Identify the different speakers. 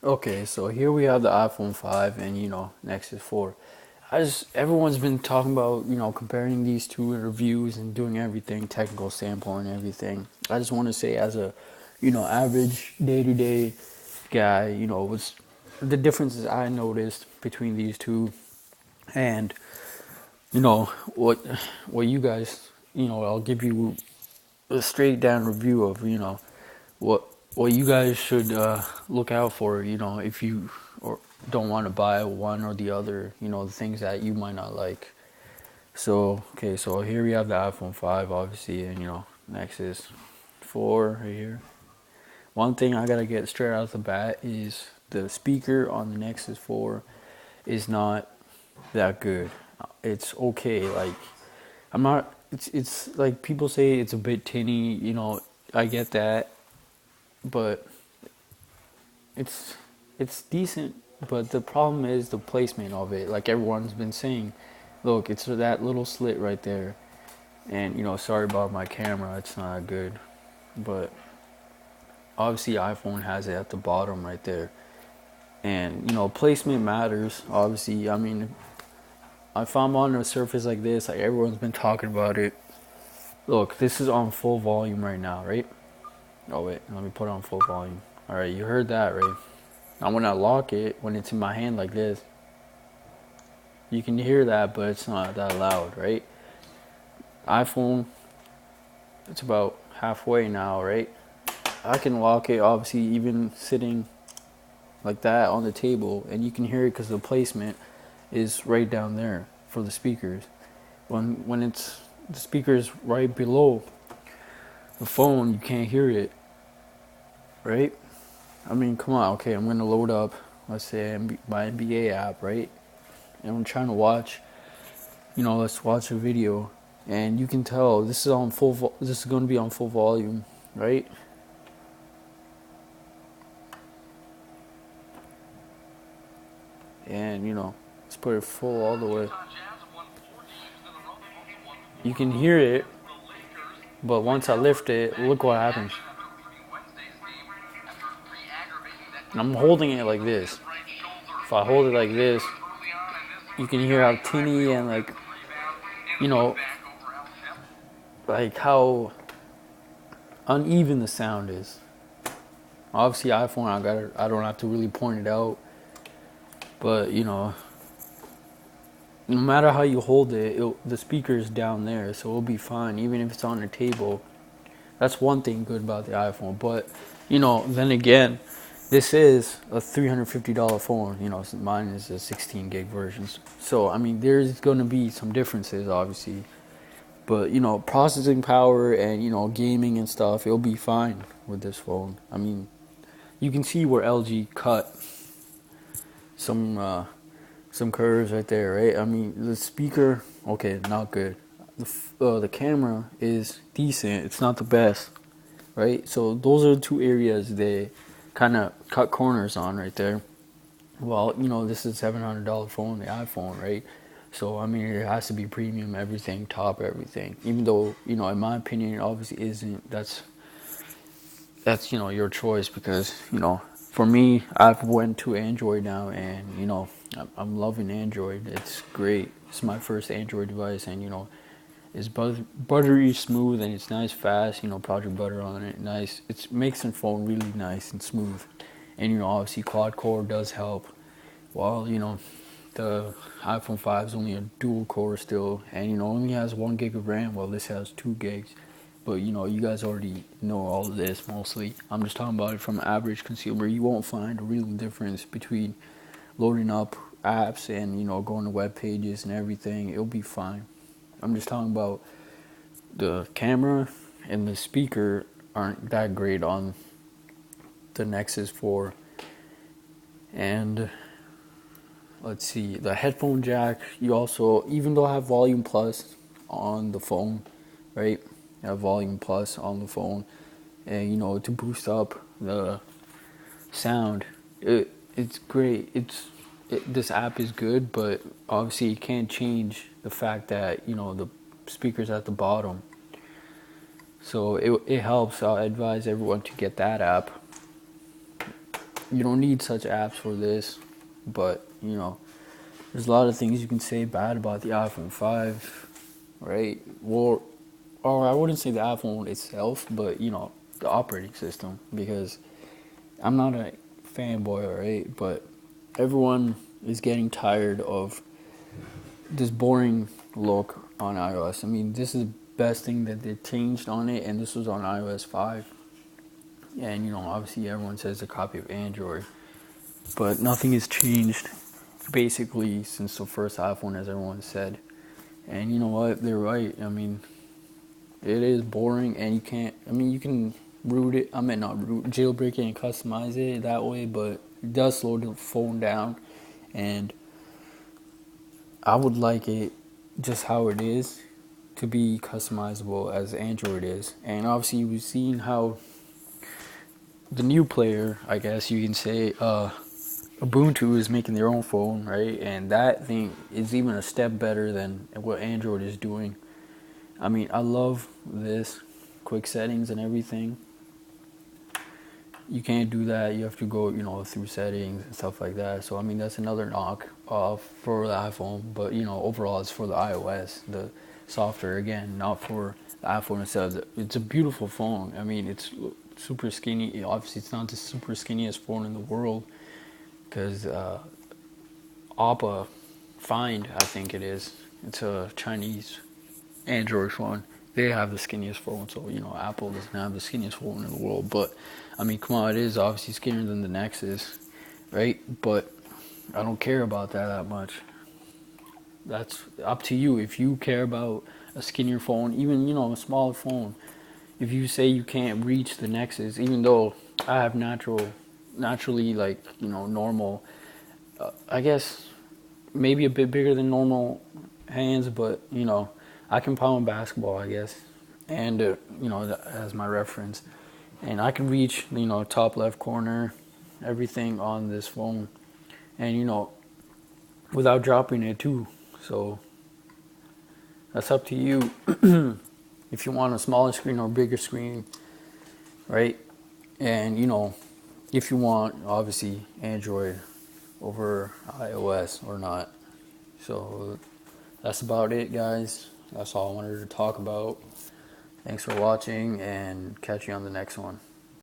Speaker 1: Okay, so here we have the iPhone 5 and Nexus 4. Everyone's been talking about, comparing these two reviews and doing everything, technical standpoint and everything. I just want to say as a, average day-to-day guy, what's the differences I noticed between these two and you know what what you guys, I'll give you a straight down review of, what you guys should look out for, if you or don't want to buy one or the other, the things that you might not like. So okay, so here we have the iPhone 5, obviously, and Nexus 4 right here. One thing I gotta get straight out of the bat is the speaker on the Nexus 4 is not that good. It's okay, like I'm not. It's like people say it's a bit tinny, I get that, but it's it's decent, but the problem is the placement of it. Like everyone's been saying, look, it's that little slit right there. And sorry about my camera, it's not good, but obviously iPhone has it at the bottom right there. And placement matters. Obviously, I mean, if I'm on a surface like this, like everyone's been talking about it. Look, this is on full volume right now, right? Oh wait, let me put it on full volume. All right, you heard that, right? Now when I lock it, when it's in my hand like this, you can hear that, but it's not that loud, right? iPhone, it's about halfway now, right? I can lock it, obviously, even sitting like that on the table, and you can hear it because the placement is right down there for the speakers. When it's the speakers right below the phone, you can't hear it, right? I mean, come on, okay, I'm gonna load up, let's say my NBA app, right? And I'm trying to watch, let's watch a video, and you can tell this is on this is gonna be on full volume, right? And let's put it full all the way. You can hear it, but once I lift it, look what happens. And I'm holding it like this. If I hold it like this, you can hear how tinny and you know, like how uneven the sound is. Obviously, iPhone, I don't have to really point it out, but no matter how you hold it, the speaker is down there, so it'll be fine, even if it's on the table. That's one thing good about the iPhone. But then again, this is a $350 phone. Mine is a 16 gig version. So I mean, there's gonna be some differences, obviously. But processing power and gaming and stuff, it'll be fine with this phone. I mean, you can see where LG cut some some curves right there, right? I mean, the speaker, okay, not good. The camera is decent. It's not the best, right? So those are the two areas they kind of cut corners on right there. Well, this is $700 phone, the iPhone, right? So I mean, it has to be premium, everything, top, everything. Even though in my opinion, it obviously isn't. That's your choice because for me, I've went to Android now, and I'm loving Android. It's great. It's my first Android device, and it's buttery smooth, and it's nice fast. Project Butter on it, nice. It makes the phone really nice and smooth, and obviously quad core does help. While the iPhone 5 is only a dual core still, and only has 1 gig of RAM, while this has 2 gigs. But you guys already know all of this mostly. I'm just talking about it from an average consumer. You won't find a real difference between loading up apps and going to web pages and everything. It'll be fine. I'm just talking about the camera and the speaker aren't that great on the Nexus 4. And let's see, the headphone jack, you also, even though I have volume plus on the phone, right? I have volume plus on the phone, and to boost up the sound, it's great. This app is good, but obviously you can't change the fact that the speaker's at the bottom. So it helps. I advise everyone to get that app. you don't need such apps for this. But there's a lot of things you can say bad about the iPhone 5, right? Or I wouldn't say the iPhone itself, but the operating system, because I'm not a fanboy, right? But everyone is getting tired of this boring look on iOS. I mean, this is the best thing that they changed on it, and this was on iOS 5. And obviously everyone says a copy of Android, but nothing has changed basically since the first iPhone, as everyone said. And you know what? They're right. I mean, it is boring, and you can't. I mean, you can root it. I mean, not root, jailbreak it and customize it that way, but it does slow the phone down. And I would like it just how it is to be customizable as Android is. And obviously, we've seen how the new player, I guess you can say, Ubuntu is making their own phone, right? And that thing is even a step better than what Android is doing. I mean, I love this quick settings and everything. You can't do that. You have to go, through settings and stuff like that. So I mean, that's another knock for the iPhone. But overall, it's for the iOS, the software again, not for the iPhone itself. It's a beautiful phone. I mean, it's super skinny. Obviously, it's not the super skinniest phone in the world, because Oppa Find, I think it is. It's a Chinese Android phone. They have the skinniest phone, so Apple doesn't have the skinniest phone in the world. But I mean, come on, it is obviously skinnier than the Nexus, right? But I don't care about that much. That's up to you. If you care about a skinnier phone, even a smaller phone, if you say you can't reach the Nexus, even though I have naturally like normal, I guess maybe a bit bigger than normal hands, but I can pound basketball, I guess, and as my reference, and I can reach top left corner, everything on this phone, and without dropping it too. So that's up to you. If you want a smaller screen or bigger screen, right? And if you want obviously Android over iOS or not. So that's about it, guys. That's all I wanted to talk about. Thanks for watching, and catch you on the next one.